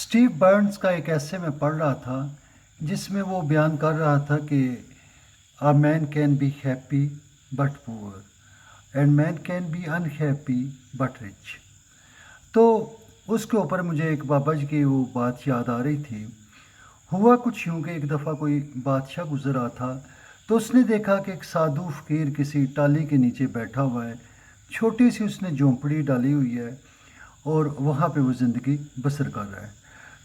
Steve Burns का एक ऐसे में पढ़ रहा था जिसमें वो बयान कर रहा था कि a man can be happy but poor and man can be unhappy but rich. तो उसके ऊपर मुझे एक बाबा जी की वो बात याद आ रही थी। हुआ कुछ यूं कि एक दफ़ा कोई बादशाह गुजर रहा था, तो उसने देखा कि एक साधु फकीर किसी टाली के नीचे बैठा हुआ है। छोटी सी उसने झोंपड़ी डाली हुई है और वहाँ पे वो ज़िंदगी बसर कर रहा है।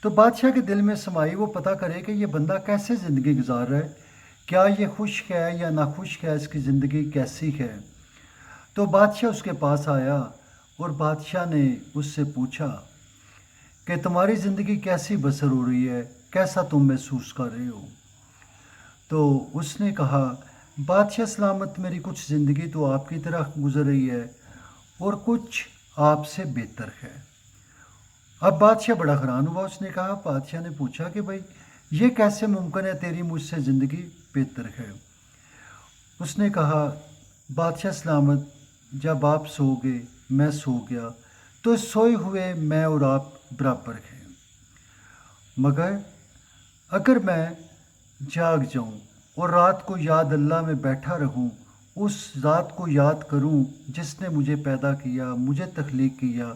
तो बादशाह के दिल में समाई वो पता करे कि ये बंदा कैसे ज़िंदगी गुजार रहा है, क्या ये खुश है या नाखुश है, इसकी ज़िंदगी कैसी है। तो बादशाह उसके पास आया और बादशाह ने उससे पूछा कि तुम्हारी ज़िंदगी कैसी बसर हो रही है, कैसा तुम महसूस कर रहे हो। तो उसने कहा, बादशाह सलामत, मेरी कुछ ज़िंदगी तो आपकी तरह गुजर रही है और कुछ आपसे बेहतर है। अब बादशाह बड़ा हैरान हुआ। उसने कहा, बादशाह ने पूछा कि भाई ये कैसे मुमकिन है, तेरी मुझसे ज़िंदगी बेहतर है। उसने कहा, बादशाह सलामत, जब आप सोओगे मैं सो गया तो सोए हुए मैं और आप बराबर हैं, मगर अगर मैं जाग जाऊं और रात को याद अल्लाह में बैठा रहूं, उस ज़ात को याद करूं जिसने मुझे पैदा किया, मुझे तख्लीक किया,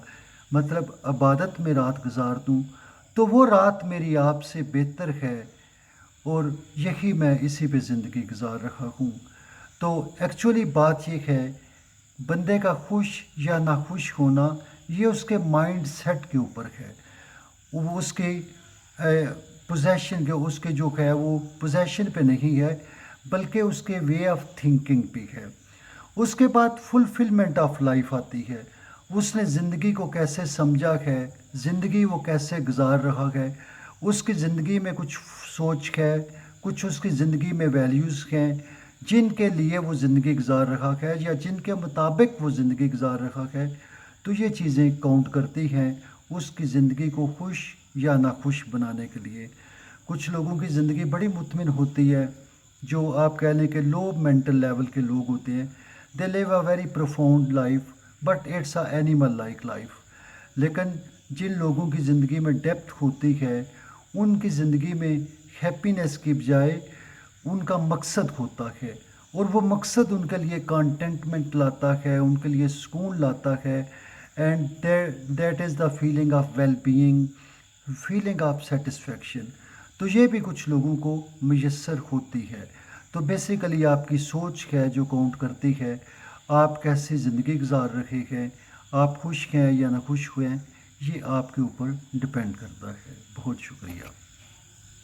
मतलब इबादत में रात गुजार दूं, तो वो रात मेरी आपसे बेहतर है और यही मैं इसी पे ज़िंदगी गुजार रहा हूँ। तो एक्चुअली बात ये है, बंदे का खुश या नाखुश होना ये उसके माइंड सेट के ऊपर है। वो उसके पोजेशन के, उसके जो है वो पोजेशन पे नहीं है, बल्कि उसके वे ऑफ थिंकिंग पे है। उसके बाद फुलफिलमेंट ऑफ लाइफ आती है। उसने ज़िंदगी को कैसे समझा है, ज़िंदगी वो कैसे गुजार रहा है, उसकी ज़िंदगी में कुछ सोच है, कुछ उसकी ज़िंदगी में वैल्यूज़ हैं जिनके लिए वो ज़िंदगी गुजार रहा है या जिनके मुताबिक वो ज़िंदगी गुजार रहा है। तो ये चीज़ें काउंट करती हैं उसकी ज़िंदगी को खुश या नाखुश बनाने के लिए। कुछ लोगों की ज़िंदगी बड़ी मुतमिन होती है, जो आप कह लें कि लो मेंटल लेवल के लोग होते हैं। They live a very profound life but it's a animal like life. लेकिन जिन लोगों की ज़िंदगी में डेप्थ होती है, उनकी ज़िंदगी में हैप्पीनेस की बजाय उनका मकसद होता है, और वो मकसद उनके लिए कंटेंटमेंट लाता है, उनके लिए सुकून लाता है। And that is the feeling of well being, feeling of satisfaction. तो ये भी कुछ लोगों को मैसर होती है। तो बेसिकली आपकी सोच है जो काउंट करती है, आप कैसी ज़िंदगी गुजार रहे हैं, आप खुश हैं या ना खुश हुए हैं, ये आपके ऊपर डिपेंड करता है। बहुत शुक्रिया।